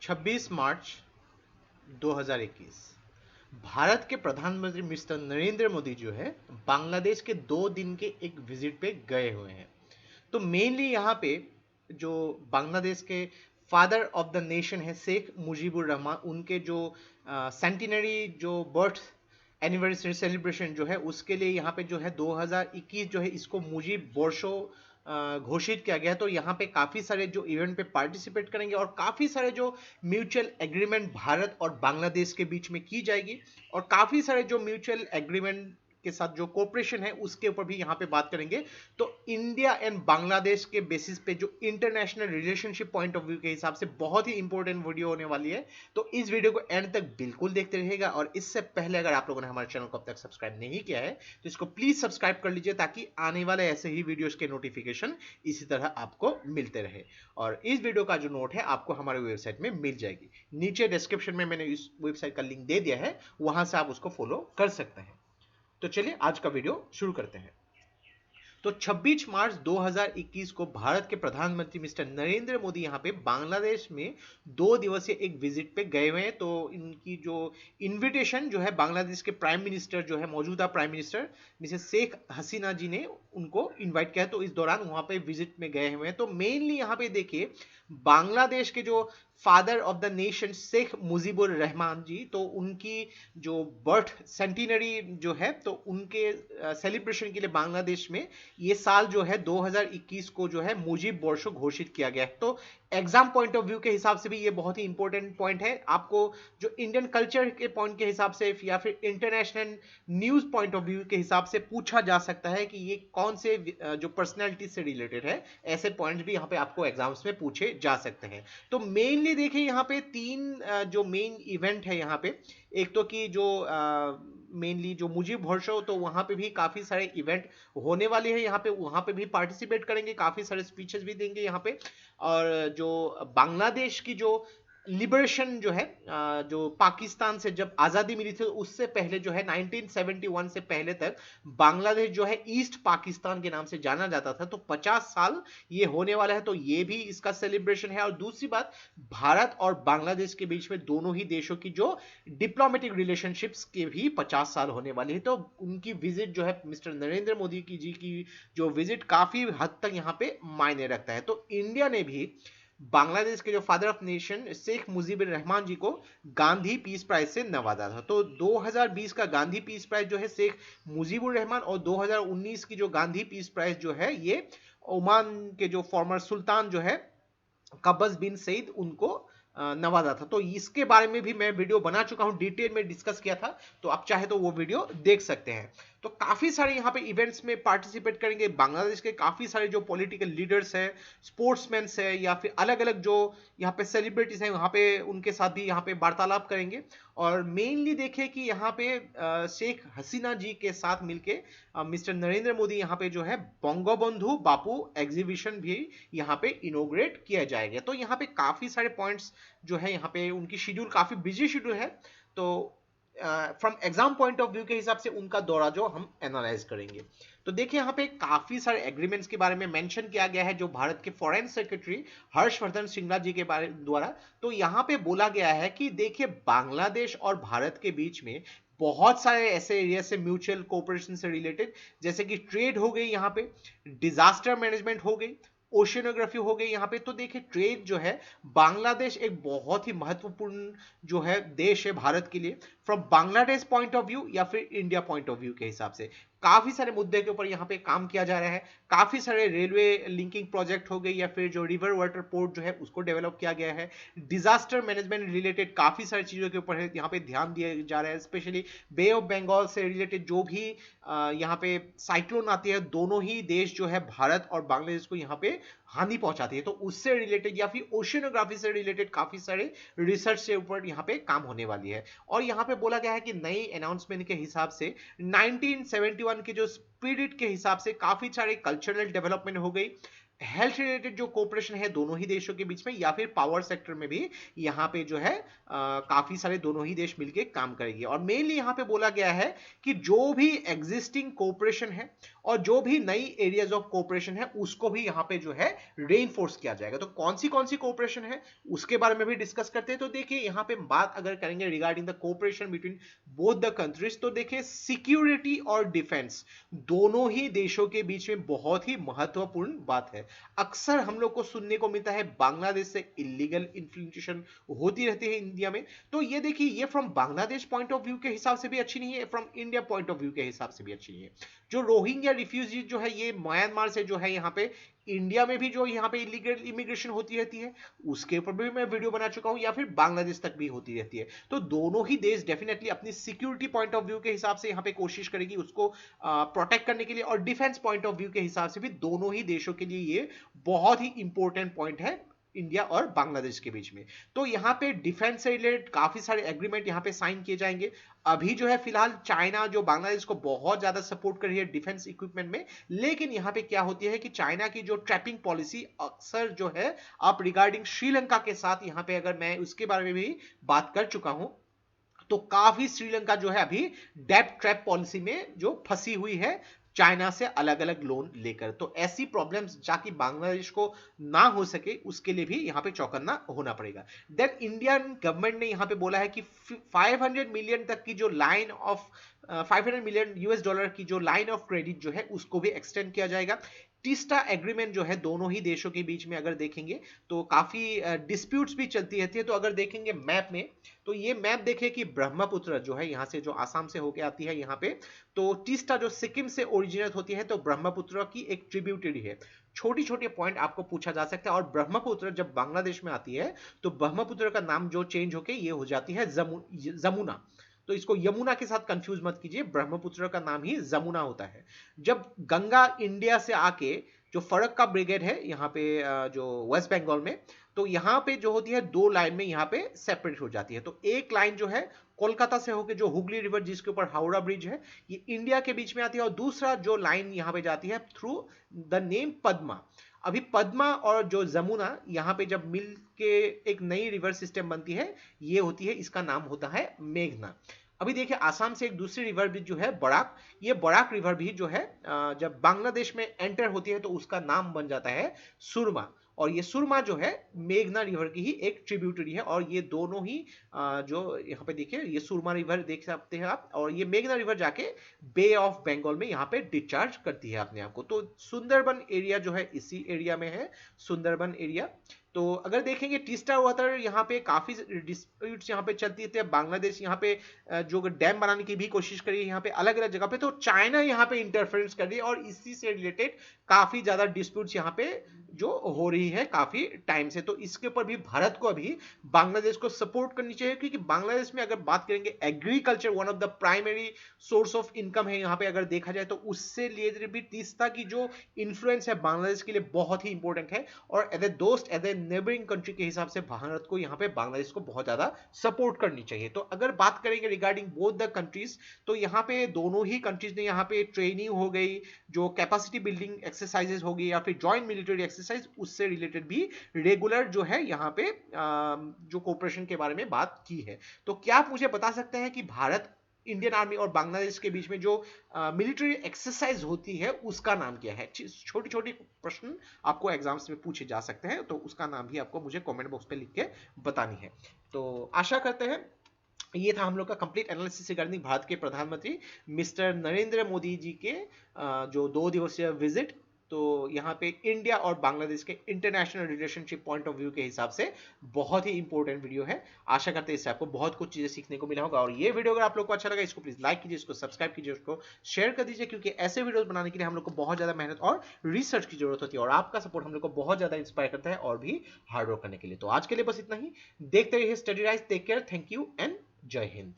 26 मार्च 2021 भारत के प्रधानमंत्री मिस्टर नरेंद्र मोदी जो है बांग्लादेश के 2 दिन के एक विजिट पे गए हुए हैं। तो मेनली यहाँ पे जो बांग्लादेश के फादर ऑफ द नेशन है शेख मुजीबुर रहमान, उनके जो सेंटिनरी जो बर्थ एनिवर्सरी सेलिब्रेशन जो है उसके लिए यहाँ पे जो है 2021 जो है इसको मुजीब वर्षो घोषित किया गया है। तो यहाँ पे काफ़ी सारे जो इवेंट पे पार्टिसिपेट करेंगे और काफ़ी सारे जो म्यूचुअल एग्रीमेंट भारत और बांग्लादेश के बीच में की जाएगी और काफ़ी सारे जो म्यूचुअल एग्रीमेंट के साथ जो कोऑपरेशन है उसके ऊपर भी यहाँ पे बात करेंगे। तो इंडिया एंड बांग्लादेश के बेसिस पे जो international relationship point of view के हिसाब से बहुत ही इंपॉर्टेंट वीडियो होने वाली है। तो इस वीडियो को एंड तक बिल्कुल देखते रहिएगा और इससे पहले अगर आप लोगों ने हमारे चैनल को अब तक सब्सक्राइब नहीं किया है तो इसको प्लीज सब्सक्राइब कर लीजिए ताकि आने वाले ऐसे ही वीडियोस के नोटिफिकेशन इसी तरह आपको मिलते रहे। और इस वीडियो का जो नोट है आपको हमारे वेबसाइट में मिल जाएगी, नीचे डिस्क्रिप्शन में मैंने इस वेबसाइट का लिंक दे दिया है, वहां से आप उसको फॉलो कर सकते हैं। तो चलिए आज का वीडियो शुरू करते हैं। तो 26 मार्च 2021 को भारत के प्रधानमंत्री मिस्टर नरेंद्र मोदी यहाँ पे बांग्लादेश में 2 दिवसीय एक विजिट पे गए हुए हैं। तो इनकी जो इनविटेशन जो है बांग्लादेश के प्राइम मिनिस्टर जो है मौजूदा prime minister Mrs Sheikh Hasina जी ने उनको इनवाइट किया है। तो इस दौरान वहां पे विजिट में गए हुए हैं। तो मेनली यहाँ पे देखिए बांग्लादेश के जो father of the nation Sheikh Mujibur Rahman ji, तो उनकी जो बर्थ सेंटिनरी जो है तो उनके सेलिब्रेशन के लिए बांग्लादेश में ये साल जो है 2021 को जो है मुजीब वर्षो घोषित किया गया है। तो एग्जाम पॉइंट ऑफ व्यू के हिसाब से भी ये बहुत ही इंपॉर्टेंट पॉइंट है। आपको जो इंडियन कल्चर के पॉइंट के हिसाब से या फिर international news point of view के हिसाब से पूछा जा सकता है कि ये कौन से जो पर्सनैलिटी से रिलेटेड है, ऐसे पॉइंट्स भी यहाँ पे आपको एग्जाम्स में पूछे जा सकते हैं। तो मेनली देखिए यहाँ पे 3 जो मेन इवेंट है यहाँ पे, एक तो कि जो मेनली जो मुजीब वर्षो, तो वहां पे भी काफी सारे इवेंट होने वाले हैं। यहाँ पे वहां पे भी पार्टिसिपेट करेंगे, काफी सारे स्पीचेस भी देंगे यहाँ पे। और जो बांग्लादेश की जो लिबरेशन जो है जो पाकिस्तान से जब आज़ादी मिली थी उससे पहले जो है 1971 से पहले तक बांग्लादेश जो है ईस्ट पाकिस्तान के नाम से जाना जाता था। तो 50 साल ये होने वाला है, तो ये भी इसका सेलिब्रेशन है। और दूसरी बात, भारत और बांग्लादेश के बीच में दोनों ही देशों की जो डिप्लोमेटिक रिलेशनशिप्स के भी 50 साल होने वाली है। तो उनकी विजिट जो है मिस्टर नरेंद्र मोदी की जी की जो विजिट काफी हद तक यहाँ पे मायने रखता है। तो इंडिया ने भी बांग्लादेश के जो father of nation Sheikh Mujibur Rahman ji को गांधी पीस प्राइज से नवाजा था। तो 2020 का गांधी पीस प्राइज जो है शेख मुजीबुर रहमान और 2019 की जो गांधी पीस प्राइज जो है ये ओमान के जो फॉर्मर सुल्तान जो है कबस बिन सईद उनको नवाजा था। तो इसके बारे में भी मैं वीडियो बना चुका हूं, डिटेल में डिस्कस किया था, तो आप चाहे तो वो वीडियो देख सकते हैं। तो काफी सारे यहाँ पे इवेंट्स में पार्टिसिपेट करेंगे बांग्लादेश के काफी सारे जो पॉलिटिकल लीडर्स हैं, स्पोर्ट्समैन है या फिर अलग अलग जो यहाँ पे सेलिब्रिटीज हैं, वहां पे उनके साथ भी यहाँ पे वार्तालाप करेंगे। और मेनली देखिए कि यहाँ पे शेख हसीना जी के साथ मिलके मिस्टर नरेंद्र मोदी यहाँ पे जो है बंगबंधु बापू एग्जीबिशन भी यहाँ पे इनोग्रेट किया जाएगा। तो यहाँ पे काफी सारे पॉइंट्स जो है, यहाँ पे उनकी शेड्यूल काफी बिजी शेड्यूल है। तो from exam point of view के हिसाब से उनका दौरा जो हम एनालाइज करेंगे। तो देखिए यहाँ पे काफी सारे एग्रीमेंट्स के बारे में मेंशन किया गया है जो भारत के फॉरेन सेक्रेटरी हर्षवर्धन श्रृंगला जी के बारे द्वारा। तो यहाँ पे बोला गया है कि देखिए बांग्लादेश और भारत के बीच में बहुत सारे ऐसे एरिया से म्यूचुअल कोऑपरेशन से रिलेटेड, जैसे कि ट्रेड हो गई, यहाँ पे डिजास्टर मैनेजमेंट हो गई, ओशियनोग्राफी हो गई यहाँ पे। तो देखिए ट्रेड जो है बांग्लादेश एक बहुत ही महत्वपूर्ण जो है देश है भारत के लिए, from Bangladesh point of view या फिर इंडिया पॉइंट ऑफ व्यू के हिसाब से काफी सारे मुद्दे के ऊपर यहाँ पे काम किया जा रहा है। काफी सारे रेलवे लिंकिंग प्रोजेक्ट हो गई या फिर जो रिवर वाटर पोर्ट जो है उसको डेवलप किया गया है। डिजास्टर मैनेजमेंट रिलेटेड काफी सारी चीजों के ऊपर यहाँ पे ध्यान दिया जा रहा है, स्पेशली बे ऑफ बंगाल से रिलेटेड जो भी यहाँ पे साइक्लोन आती है, दोनों ही देश जो है भारत और बांग्लादेश को यहाँ पे हानि पहुंचाती है। तो उससे रिलेटेड या फिर ओशियनोग्राफी से रिलेटेड काफी सारे रिसर्च से ऊपर यहाँ पे काम होने वाली है। और यहाँ पे बोला गया है कि नई अनाउंसमेंट के हिसाब से 1971 के जो स्पिरिट के हिसाब से काफी सारे कल्चरल डेवलपमेंट हो गई, हेल्थ रिलेटेड जो कोऑपरेशन है दोनों ही देशों के बीच में या फिर पावर सेक्टर में भी यहाँ पे जो है काफी सारे दोनों ही देश मिलके काम करेंगे। और मेनली यहाँ पे बोला गया है कि जो भी एग्जिस्टिंग कोऑपरेशन है और जो भी नई एरियाज ऑफ कोऑपरेशन है उसको भी यहाँ पे जो है रेनफोर्स किया जाएगा। तो कौन सी कोऑपरेशन है उसके बारे में भी डिस्कस करते हैं। तो देखिए यहाँ पे बात अगर करेंगे regarding the cooperation between both the countries, तो देखिए सिक्योरिटी और डिफेंस दोनों ही देशों के बीच में बहुत ही महत्वपूर्ण बात है। अक्सर हम लोग को सुनने को मिलता है बांग्लादेश से इलीगल इन्फ्लुएंसेशन होती रहती है इंडिया में। तो ये देखिए ये from Bangladesh point of view के हिसाब से भी अच्छी नहीं है, from India point of view के हिसाब से भी अच्छी नहीं है। जो रोहिंग्या रिफ्यूजी जो है ये म्यांमार से जो है यहाँ पे इंडिया में भी जो यहाँ पे इलीगल इमिग्रेशन होती रहती है उसके ऊपर भी मैं वीडियो बना चुका हूं, या फिर बांग्लादेश तक भी होती रहती है। तो दोनों ही देश डेफिनेटली अपनी सिक्योरिटी पॉइंट ऑफ व्यू के हिसाब से यहाँ पे कोशिश करेगी उसको प्रोटेक्ट करने के लिए, और डिफेंस पॉइंट ऑफ व्यू के हिसाब से भी दोनों ही देशों के लिए ये बहुत ही इंपॉर्टेंट पॉइंट है इंडिया और बांग्लादेश के बीच में। तो यहाँ पे डिफेंस से रिलेटेड काफी सारे एग्रीमेंट यहाँ पे साइन किए जाएंगे। अभी जो है फिलहाल चाइना जो बांग्लादेश को बहुत ज्यादा सपोर्ट कर रही है डिफेंस इक्विपमेंट में, लेकिन यहाँ पे क्या होती है कि चाइना की जो ट्रैपिंग पॉलिसी अक्सर जो है आप रिगार्डिंग श्रीलंका के साथ, यहाँ पे अगर मैं उसके बारे में भी बात कर चुका हूं, तो काफी श्रीलंका जो है अभी डेब्ट ट्रैप पॉलिसी में जो फंसी हुई है चाइना से अलग अलग लोन लेकर। तो ऐसी प्रॉब्लम्स जाकि बांग्लादेश को ना हो सके उसके लिए भी यहाँ पे चौकन्ना होना पड़ेगा। देन इंडियन गवर्नमेंट ने यहाँ पे बोला है कि 500 मिलियन तक की जो line of 500 million US dollar की जो लाइन ऑफ क्रेडिट जो है उसको भी एक्सटेंड किया जाएगा। टिस्टा एग्रीमेंट जो है दोनों ही देशों के बीच में अगर देखेंगे तो काफी डिस्प्यूट्स भी चलती रहती है। तो अगर देखेंगे मैप में, तो ये मैप देखें कि ब्रह्मपुत्र जो है यहाँ से जो आसाम से होके आती है यहाँ पे, तो टिस्टा जो सिक्किम से ओरिजिनेट होती है, तो ब्रह्मपुत्र की एक ट्रिब्यूटरी है। छोटी छोटी पॉइंट आपको पूछा जा सकता है। और ब्रह्मपुत्र जब बांग्लादेश में आती है तो ब्रह्मपुत्र का नाम जो चेंज होके ये हो जाती है जमुना। तो इसको यमुना के साथ कंफ्यूज मत कीजिए, ब्रह्मपुत्र का नाम ही जमुना होता है। जब गंगा इंडिया से आके जो फरक्का ब्रिगेड है यहाँ पे जो वेस्ट बंगाल में, तो यहाँ पे जो होती है दो लाइन में यहाँ पे सेपरेट हो जाती है। तो एक लाइन जो है कोलकाता से होकर जो हुगली रिवर जिसके ऊपर हावड़ा ब्रिज है ये इंडिया के बीच में आती है, और दूसरा जो लाइन यहाँ पे जाती है थ्रू द नेम पद्मा। अभी पद्मा और जो जमुना यहाँ पे जब मिल के एक नई रिवर सिस्टम बनती है ये होती है, इसका नाम होता है मेघना। अभी देखिए आसाम से एक दूसरी रिवर भी जो है बराक, ये बराक रिवर भी जो है जब बांग्लादेश में एंटर होती है तो उसका नाम बन जाता है सुरमा। और ये सुरमा जो है मेघना रिवर की ही एक ट्रिब्यूटरी है। और ये दोनों ही जो यहाँ पे देखिए ये सुरमा रिवर देख सकते हैं आप, और ये मेघना रिवर जाके बे ऑफ बंगाल में यहाँ पे डिस्चार्ज करती है अपने आप को। तो सुंदरबन एरिया जो है इसी एरिया में है, सुंदरबन एरिया। तो अगर देखेंगे टिस्टा वाटर यहाँ पे काफी डिस्प्यूट्स यहाँ पे चलती थी। बांग्लादेश यहाँ पे जो डैम बनाने की भी कोशिश करी है यहाँ पे अलग अलग जगह पे, तो चाइना यहाँ पे इंटरफेरेंस कर रही है और इसी से रिलेटेड काफी ज्यादा डिस्प्यूट्स यहाँ पे जो हो रही है काफी टाइम से। तो इसके ऊपर भी भारत को अभी बांग्लादेश को सपोर्ट करनी चाहिए, क्योंकि बांग्लादेश में अगर बात करेंगे agriculture one of the primary source of income है यहाँ पे अगर देखा जाए, तो उससे रिलेटेड भी तीस्ता की जो इन्फ्लुएंस है बांग्लादेश के लिए बहुत ही इंपॉर्टेंट है। और एज ए दोस्त एज ए नेबरिंग कंट्री के हिसाब से भारत को यहाँ पे बांग्लादेश को बहुत ज्यादा सपोर्ट करनी चाहिए। तो अगर बात करेंगे रिगार्डिंग बोथ द कंट्रीज, तो यहाँ पे दोनों ही कंट्रीज ने यहाँ पे ट्रेनिंग हो गई, जो कैपेसिटी बिल्डिंग एक्सरसाइजेस होगी या फिर जॉइंट मिलिट्री एक्सरसाइज, उससे रिलेटेड भी रेगुलर जो है यहाँ पे जो कोऑपरेशन के बारे में बात की है। तो क्या आप मुझे बता सकते हैं कि भारत इंडियन आर्मी और बांग्लादेश के बीच में जो मिलिट्री एक्सरसाइज होती है उसका नाम क्या है? छोटी छोटी प्रश्न आपको एग्जाम्स में पूछे जा सकते हैं, तो उसका नाम भी आपको मुझे कमेंट बॉक्स पे लिख के बतानी है। तो आशा करते हैं ये था हम लोग का कंप्लीट एनालिसिस रिगार्डिंग भारत के प्रधानमंत्री मिस्टर नरेंद्र मोदी जी के जो 2 दिवसीय विजिट। तो यहाँ पे इंडिया और बांग्लादेश के international relationship point of view के हिसाब से बहुत ही इंपॉर्टेंट वीडियो है। आशा करते हैं इससे आपको बहुत कुछ चीजें सीखने को मिला होगा। और ये वीडियो अगर आप लोग को अच्छा लगा इसको प्लीज लाइक कीजिए, इसको सब्सक्राइब कीजिए, उसको शेयर कर दीजिए, क्योंकि ऐसे वीडियोस बनाने के लिए हम लोग को बहुत ज्यादा मेहनत और रिसर्च की जरूरत होती है, और आपका सपोर्ट हम लोग को बहुत ज्यादा इंस्पायर करता है और भी हार्ड वर्क करने के लिए। तो आज के लिए बस इतना ही, देखते रहिए study rise, take care, thank you and जय हिंद।